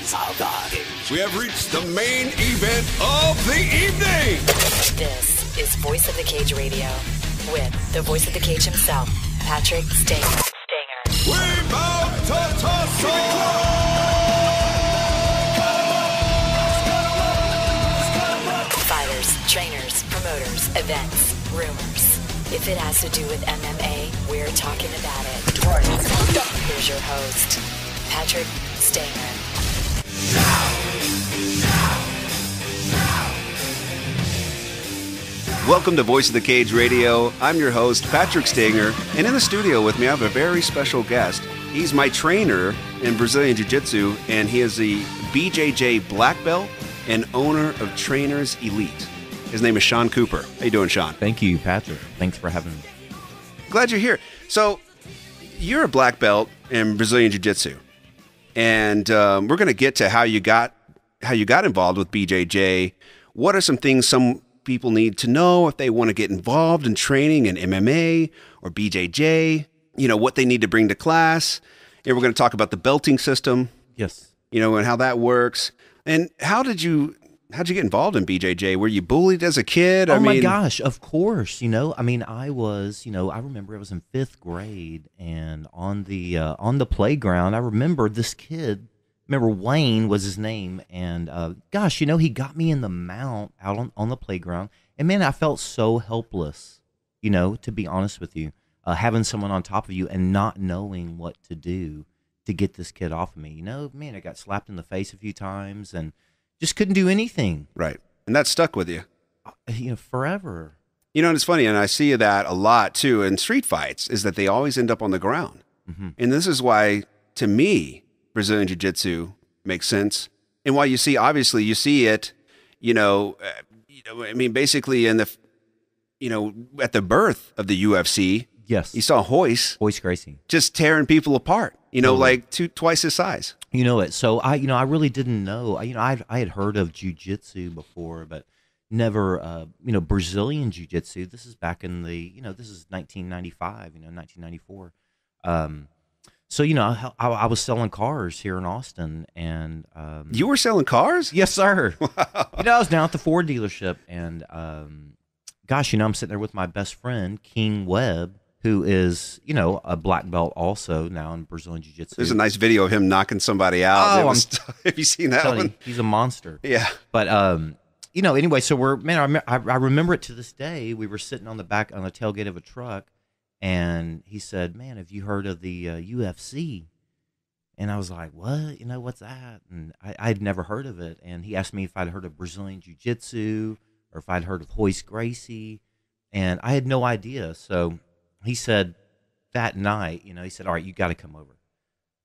We have reached the main event of the evening. This is Voice of the Cage Radio with the voice of the cage himself, Patrick Stanger. We bout to tussle. Fighters, trainers, promoters, events, rumors. If it has to do with MMA, we're talking about it. Here's your host, Patrick Stanger. Welcome to Voice of the Cage Radio. I'm your host, Patrick Stanger, and in the studio with me I have a very special guest. He's my trainer in Brazilian Jiu-Jitsu, and he is the BJJ Blackbelt and owner of Trainers Elite. His name is Sean Cooper. How you doing, Sean? Thank you, Patrick. Thanks for having me. Glad you're here. So, you're a black belt in Brazilian Jiu-Jitsu, and we're going to get to how you got involved with BJJ. What are some things some people need to know if they want to get involved in training in MMA or BJJ? You know, what they need to bring to class. And we're going to talk about the belting system. Yes. You know, and how that works. And how'd you get involved in BJJ? Were you bullied as a kid? My gosh, of course. I remember I was in 5th grade, and on the playground, I remember this kid. Remember Wayne was his name, and he got me in the mount out on the playground, and man, I felt so helpless. To be honest with you, having someone on top of you and not knowing what to do to get this kid off of me. Man, I got slapped in the face a few times and just couldn't do anything. Right. And that stuck with you. Forever. And it's funny, and I see that a lot too in street fights, is that they always end up on the ground. Mm-hmm. And this is why, to me, Brazilian Jiu-Jitsu makes sense. And why you see it, basically at the birth of the UFC. Yes. You saw Royce Gracie just tearing people apart, like twice his size. So I really didn't know. I had heard of Jiu-Jitsu before, but never, Brazilian Jiu-Jitsu. This is back in this is 1995, 1994. So, I was selling cars here in Austin, and you were selling cars? Yes, sir. Wow. I was down at the Ford dealership, and I'm sitting there with my best friend, King Webb, who is, a black belt also now in Brazilian Jiu-Jitsu. There's a nice video of him knocking somebody out. Have you seen that one? He's a monster. Yeah. But, anyway, so I remember it to this day. We were sitting on the tailgate of a truck, and he said, "Man, have you heard of the UFC?" And I was like, "What? What's that?" And I'd never heard of it. And he asked me if I'd heard of Brazilian Jiu-Jitsu or if I'd heard of Royce Gracie. And I had no idea. So he said that night, he said, "All right, you got to come over."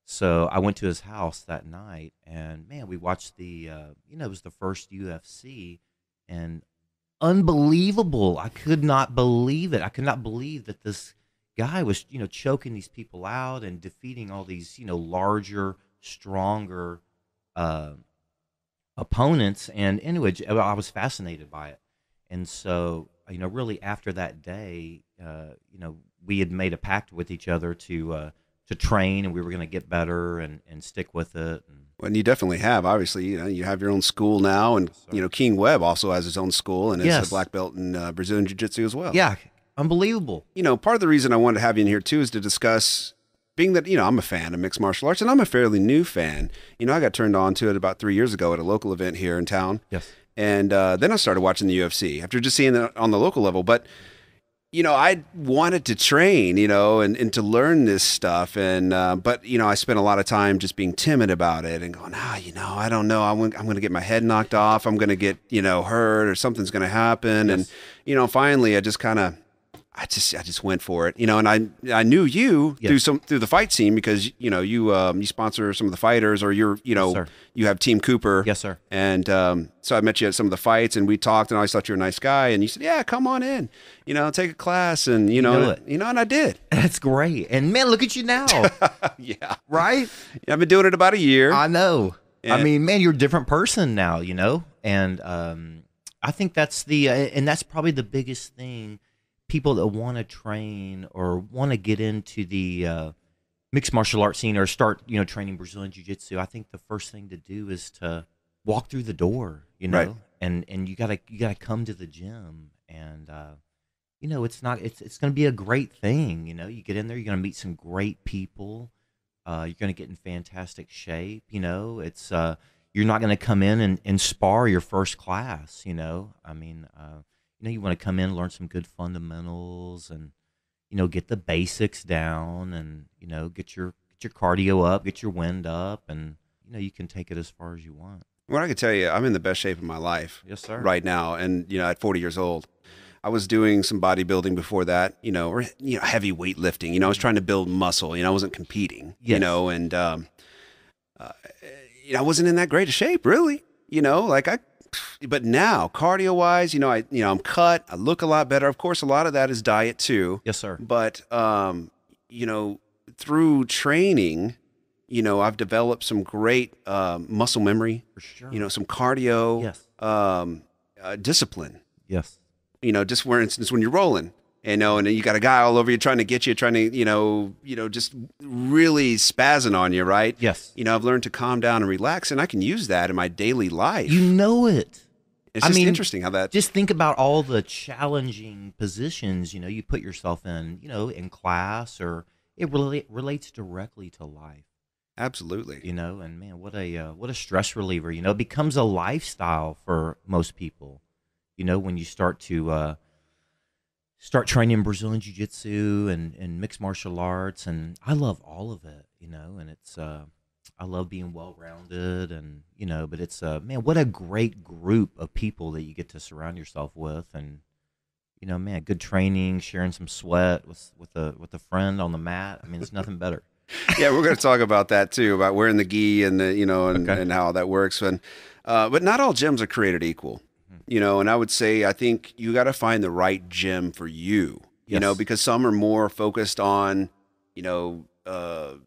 So I went to his house that night, and man, we watched it was the first UFC, and unbelievable. I could not believe it. I could not believe that this guy was, choking these people out and defeating all these, larger, stronger opponents. And anyway, I was fascinated by it. And so, really after that day, we had made a pact with each other to train, and we were going to get better and stick with it. And you definitely have. Obviously, you have your own school now, and King Webb also has his own school, and is a black belt in Brazilian Jiu-Jitsu as well. Yeah, unbelievable. Part of the reason I wanted to have you in here too is to discuss, being that I'm a fan of mixed martial arts, and I'm a fairly new fan. I got turned on to it about 3 years ago at a local event here in town. Yes, and then I started watching the UFC after just seeing it on the local level, but. I wanted to train, and to learn this stuff. And, but, I spent a lot of time just being timid about it and going, I don't know. I'm going to get my head knocked off. I'm going to get, hurt, or something's going to happen. Yes. And, finally I just I just went for it, and I knew you through the fight scene because you sponsor some of the fighters, or you're you have Team Cooper. Yes, sir. And so I met you at some of the fights, and we talked, and I always thought you were a nice guy, and you said, "Yeah, come on in, take a class," and and I did. That's great. And man, look at you now. Yeah. Right. Yeah, I've been doing it about a year. I know. And I mean, man, you're a different person now, and I think that's and that's probably the biggest thing. People that want to train or want to get into the mixed martial arts scene or start, training Brazilian Jiu-Jitsu, I think the first thing to do is to walk through the door, Right. and you gotta come to the gym, and it's going to be a great thing. You get in there, you're going to meet some great people. You're going to get in fantastic shape. You're not going to come in and spar your first class. You want to come in, learn some good fundamentals, and get the basics down, and get your cardio up, get your wind up, and you can take it as far as you want. Well, I can tell you, I'm in the best shape of my life. Yes, sir. Right now, and at 40 years old. I was doing some bodybuilding before that, or heavy weightlifting. I was trying to build muscle. I wasn't competing. Yes. And I wasn't in that great a shape, really. But now, cardio wise, I'm cut. I look a lot better. Of course, a lot of that is diet too. Yes, sir. But through training, I've developed some great muscle memory. For sure. Some cardio. Yes. Discipline. Yes. Just for instance, when you're rolling, and then you got a guy all over you trying to get you, just really spazzing on you, right? Yes. I've learned to calm down and relax, and I can use that in my daily life. You know it. It's just interesting how that. Just think about all the challenging positions, you put yourself in, in class, or it relates directly to life. Absolutely. And man, what a stress reliever. It becomes a lifestyle for most people. When you start training Brazilian Jiu-Jitsu and mixed martial arts, and I love all of it, and it's I love being well-rounded, and but it's man, what a great group of people that you get to surround yourself with, and man, good training, sharing some sweat with a friend on the mat. I mean, it's nothing better. Yeah, we're going to talk about that too, about wearing the gi and the Okay. and how that works. But not all gyms are created equal. And I would say, I think you got to find the right gym for you, Yes. because some are more focused on,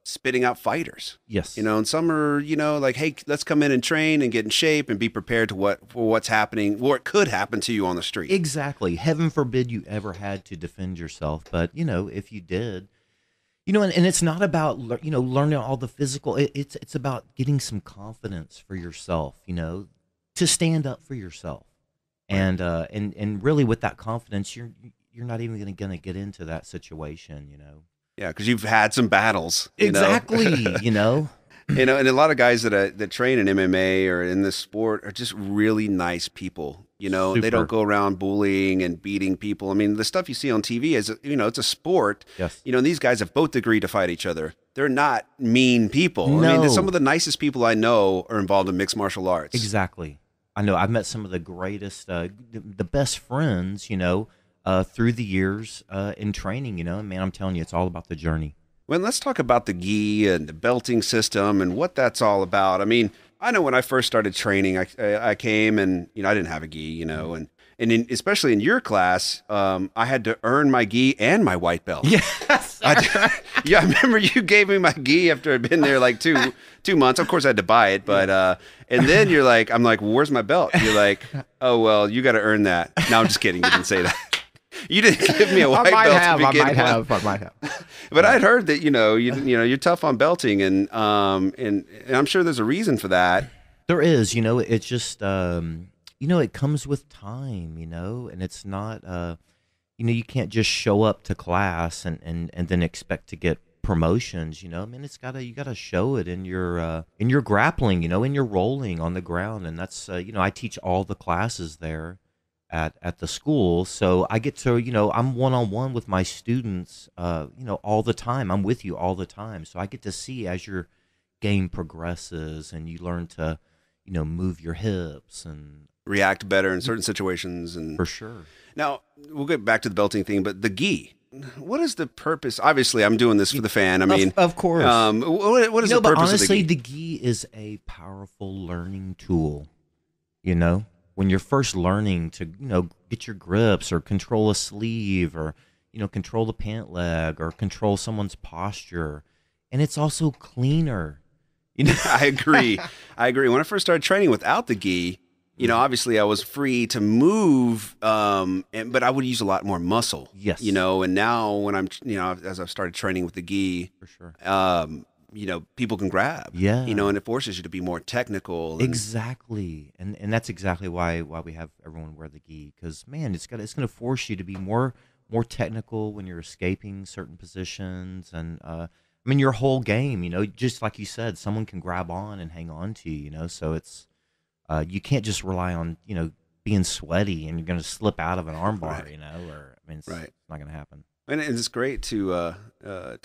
spitting out fighters, Yes. and some are, like, hey, let's come in and train and get in shape and be prepared for what's happening, what could happen to you on the street. Exactly. Heaven forbid you ever had to defend yourself, but if you did, and it's not about learning all the physical. It's about getting some confidence for yourself, to stand up for yourself. And really, with that confidence, you're not even going to get into that situation, Yeah, because you've had some battles. Exactly, And a lot of guys that train in MMA or in this sport are just really nice people. They Super. don't go around bullying and beating people. I mean, the stuff you see on TV is, it's a sport. Yes. These guys have both agreed to fight each other. They're not mean people. I No. mean, some of the nicest people I know are involved in mixed martial arts. Exactly. I know. I've met some of the greatest, the best friends, through the years in training. And man, I'm telling you, it's all about the journey. Well, let's talk about the gi and the belting system and what that's all about. I mean, I know when I first started training, I came and, I didn't have a gi, and especially in your class, I had to earn my gi and my white belt. Yes. I remember you gave me my gi after I'd been there like two months. Of course, I had to buy it, but and then I'm like, well, where's my belt? You're like, oh well, you got to earn that. No, I'm just kidding. You didn't say that. You didn't give me a white belt. I might have. But I'd heard that you're tough on belting, and I'm sure there's a reason for that. There is, it's just, it comes with time, and it's not, you can't just show up to class and then expect to get promotions, I mean, you gotta show it in your grappling, in your rolling on the ground. And that's, I teach all the classes there at the school. So I get to, I'm one-on-one with my students, all the time. I'm with you all the time. So I get to see as your game progresses and you learn to, move your hips and React better in certain situations. And for sure. Now, we'll get back to the belting thing, but the gi, what is the purpose? Obviously, I'm doing this for the fan. I mean, of course. What is the but purpose honestly, of the gi? the gi is a powerful learning tool. When you're first learning to, get your grips or control a sleeve or, control the pant leg or control someone's posture. And it's also cleaner. I agree. When I first started training without the gi, You know, obviously I was free to move, but I would use a lot more muscle. Yes. You know, and now when I'm, you know, as I've started training with the gi, For sure. you know, people can grab. Yeah. You know, and it forces you to be more technical. And, Exactly, and that's exactly why we have everyone wear the gi, because man, it's going to force you to be more technical when you're escaping certain positions, and I mean your whole game. You know, just like you said, someone can grab on and hang on to you. You know, so it's you can't just rely on being sweaty and you're going to slip out of an armbar. Right. You know, or I mean, it's Right. not going to happen. And it's great to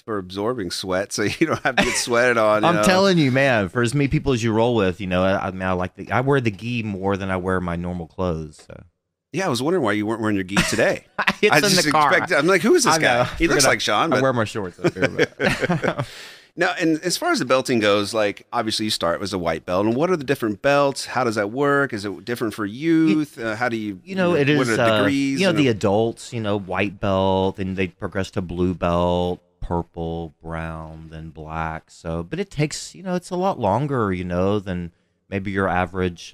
for absorbing sweat, so you don't have to get sweated on. I'm telling you, man. For as many people as you roll with, I mean, I wear the gi more than I wear my normal clothes. So. Yeah, I was wondering why you weren't wearing your gi today. It's I in just the car. I'm like, who is this I know. guy? He looks like Sean. I But wear my shorts up here. But. now, and as far as the belting goes, like obviously you start as a white belt, and what are the different belts? How does that work? Is it different for youth? How do you? It is. What are the degrees? The adults, white belt, then they progress to blue belt, purple, brown, then black. So, but it takes, it's a lot longer, than maybe your average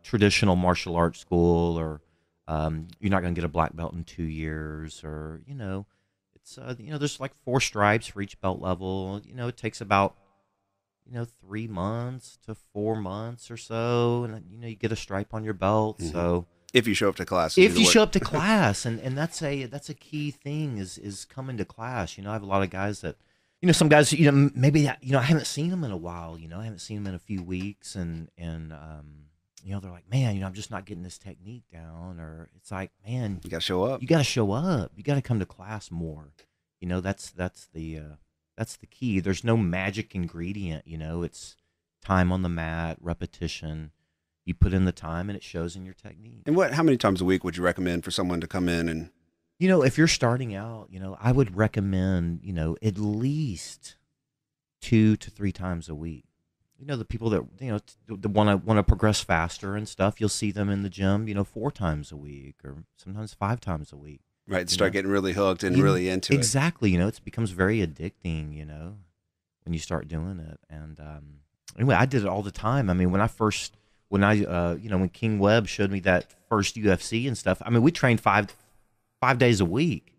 traditional martial arts school, or you're not going to get a black belt in 2 years, or it's there's like 4 stripes for each belt level. It takes about 3 months to 4 months or so, and you get a stripe on your belt. Mm-hmm. So if you show up to class, show up to class, and that's a key thing is coming to class. I have a lot of guys that some guys maybe I haven't seen them in a while. I haven't seen them in a few weeks, and they're like, man, I'm just not getting this technique down. Or it's like, man, you got to show up. You got to show up. You got to come to class more. That's the key. There's no magic ingredient. It's time on the mat, repetition. You put in the time, and it shows in your technique. And how many times a week would you recommend for someone to come in and? If you're starting out, I would recommend, at least 2 to 3 times a week. The people that want to progress faster and stuff, you'll see them in the gym, 4 times a week, or sometimes 5 times a week. Right, start getting really hooked and really into exactly, it. Exactly, it becomes very addicting, when you start doing it. And anyway, I did it all the time. I mean, when King Webb showed me that first UFC and stuff, I mean, we trained 5 days a week.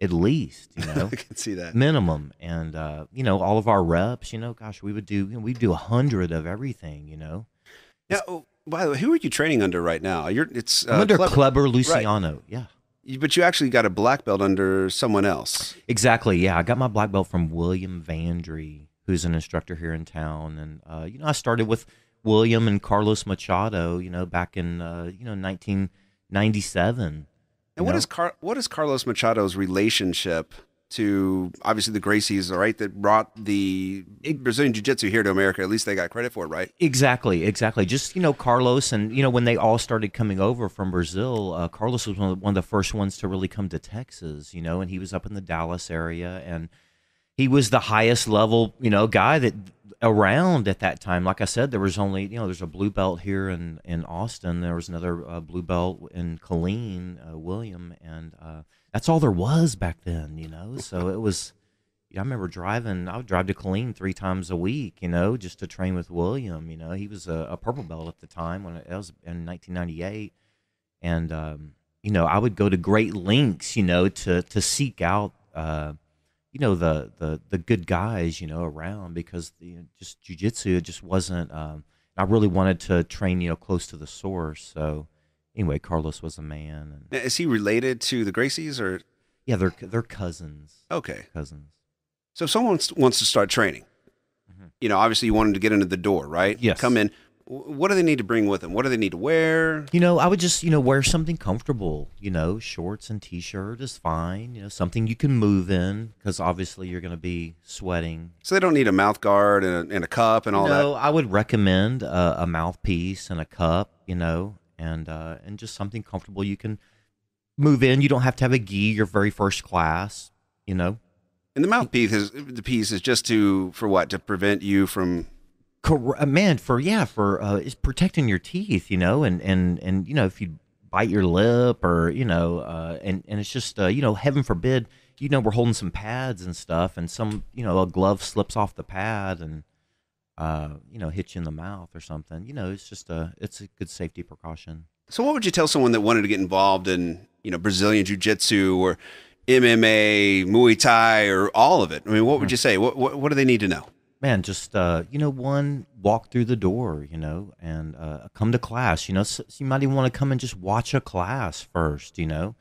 At least, I can see that minimum, and all of our reps, gosh, we would do 100 of everything, Now, by the way, who are you training under right now? I'm under Kleber Luciano, right. Yeah. But you actually got a black belt under someone else. Exactly, yeah. I got my black belt from William Vandry, who's an instructor here in town, and I started with William and Carlos Machado, back in 1997. And what is Carlos Machado's relationship to, obviously, the Gracies, right, that brought the Brazilian Jiu-Jitsu here to America? At least they got credit for it, right? Exactly. Just, Carlos, and, when they all started coming over from Brazil, Carlos was one of the first ones to really come to Texas, and he was up in the Dallas area, and he was the highest level, guy that around at that time. Like I said, there was only, there's a blue belt here in Austin. There was another blue belt in Killeen, William, and that's all there was back then, So it was, I remember I would drive to Killeen 3 times a week, just to train with William. He was a purple belt at the time when it was in 1998. And, I would go to great lengths, to seek out, the good guys, around, because just jiu-jitsu, it just wasn't, I really wanted to train, close to the source. So anyway, Carlos was a man. And, now, is he related to the Gracies, or? Yeah, they're cousins. Okay. Cousins. So if someone wants to start training, obviously you want them to get into the door, right? Yes. Come in. What do they need to bring with them? What do they need to wear? I would just, wear something comfortable, shorts and T-shirt is fine, something you can move in, because obviously you're going to be sweating. So they don't need a mouth guard and a cup and all that? I would recommend a mouthpiece and a cup, and just something comfortable you can move in. You don't have to have a gi your very first class, And the mouthpiece is just for what? To prevent you from... Man, is protecting your teeth, and if you bite your lip, or and it's just heaven forbid, we're holding some pads and stuff, and some a glove slips off the pad, and hit you in the mouth or something. It's just it's a good safety precaution. So what would you tell someone that wanted to get involved in, Brazilian Jiu-Jitsu or MMA, Muay Thai, or all of it? I mean, what would you say? What do they need to know? Man, just, one, walk through the door, and come to class. So you might even want to come and just watch a class first, to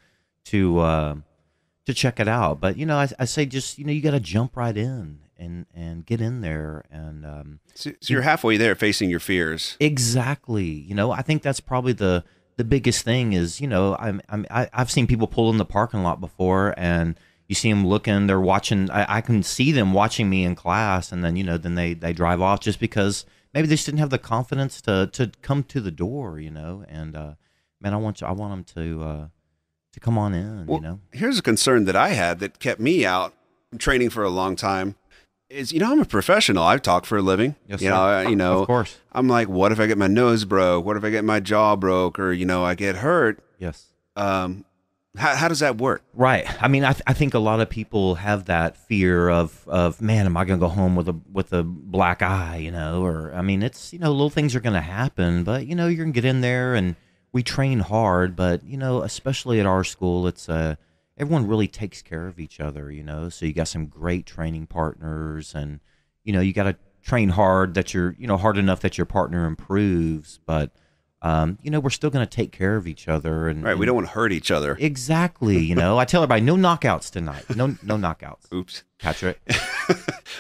check it out. But, I say just, you got to jump right in and get in there. And so you're halfway there facing your fears. Exactly. I think that's probably the biggest thing is, I've seen people pull in the parking lot before, and you see them looking, they're watching. I can see them watching me in class, and then then they drive off just because maybe they just didn't have the confidence to come to the door, And man, I want them to come on in. Well, here's a concern that I had that kept me out from training for a long time. Is I'm a professional. I talk for a living. Yes, of course. I'm like, what if I get my nose broke? What if I get my jaw broke? Or I get hurt? Yes. How does that work? Right. I mean, I think a lot of people have that fear of man, am I going to go home with a black eye? Or I mean, it's little things are going to happen, but you're going to get in there, and we train hard, but especially at our school, it's everyone really takes care of each other, so you got some great training partners, and, you got to train hard that you're, hard enough that your partner improves, but, we're still going to take care of each other. And right. We don't want to hurt each other. Exactly. I tell everybody, no knockouts tonight. No knockouts. Oops. Patrick.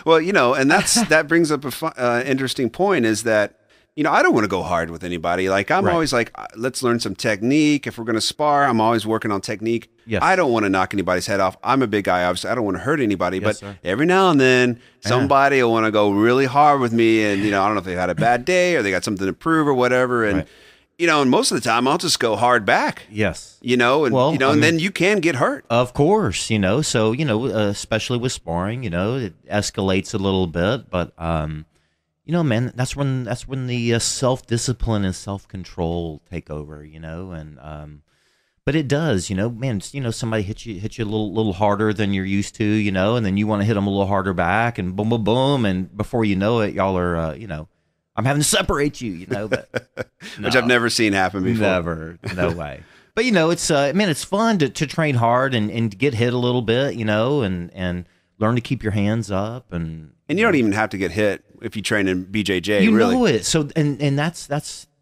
Well, and that brings up a interesting point is that, I don't want to go hard with anybody. Like I'm always like, let's learn some technique. If we're going to spar, I'm always working on technique. Yes. I don't want to knock anybody's head off. I'm a big guy, obviously. I don't want to hurt anybody. Yes, but sir. every now and then, somebody will want to go really hard with me. And, I don't know if they had a bad day or they got something to prove or whatever. And, and most of the time, I'll just go hard back. Yes. And then you can get hurt. Of course, so, especially with sparring, it escalates a little bit. But, man, that's when the self-discipline and self-control take over, and but it does, man, somebody hits you a little harder than you're used to, and then you want to hit them a little harder back, and boom, boom, boom, and before you know it, y'all are, I'm having to separate you, but no, which I've never seen happen before. Never, no way. But it's it's fun to train hard and get hit a little bit, and learn to keep your hands up, and you don't even have to get hit if you train in BJJ. You really know it. So and that's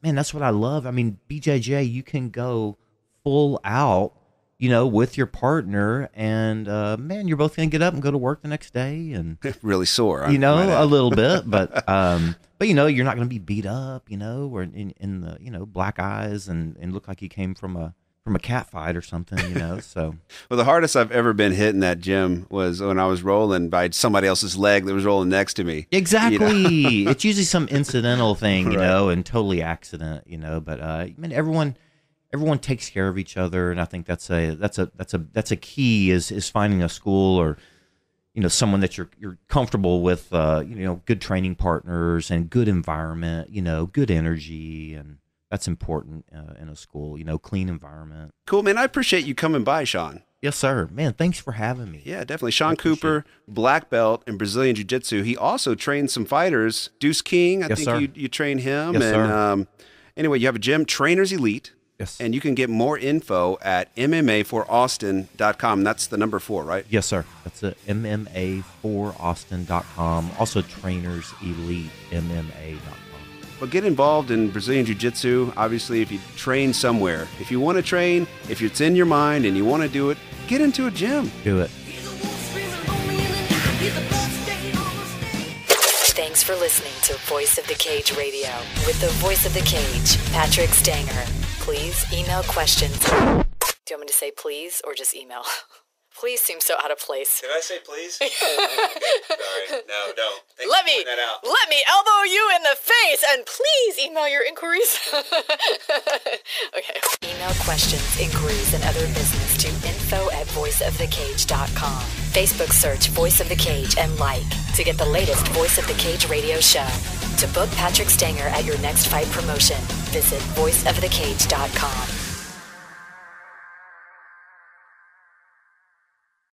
what I love. I mean, BJJ, you can go full out, with your partner, and man, you're both gonna get up and go to work the next day, and really sore. A little bit, but you're not gonna be beat up, or in the black eyes and look like you came from a cat fight or something, so. Well, the hardest I've ever been hit in that gym was when I was rolling by somebody else's leg that was rolling next to me. Exactly. It's usually some incidental thing, and totally accident, but everyone takes care of each other, and I think that's a key is finding a school or someone that you're comfortable with, good training partners and good environment, good energy, and that's important in a school, clean environment. Cool, man. I appreciate you coming by, Sean. Yes, sir. Man, thanks for having me. Yeah, definitely. Sean Cooper, black belt in Brazilian Jiu-Jitsu. He also trains some fighters. Deuce King, I think you train him. Yes, and sir. Anyway, you have a gym, Trainers Elite. Yes. And you can get more info at MMA4Austin.com. That's the number 4, right? Yes, sir. That's it. MMA4Austin.com. Also, Trainers Elite MMA.com. But get involved in Brazilian Jiu-Jitsu. Obviously, if you train somewhere, if you want to train, if it's in your mind and you want to do it, get into a gym. Do it. Thanks for listening to Voice of the Cage Radio with the voice of the cage, Patrick Stanger. Please email questions. Do you want me to say please or just email? Please seems so out of place. Did I say please? Okay. Sorry. No, don't. Let me elbow you in the face and please email your inquiries. Okay. Email questions, inquiries, and other business to info@voiceofthecage.com. Facebook search Voice of the Cage and like to get the latest Voice of the Cage radio show. To book Patrick Stanger at your next fight promotion, visit voiceofthecage.com.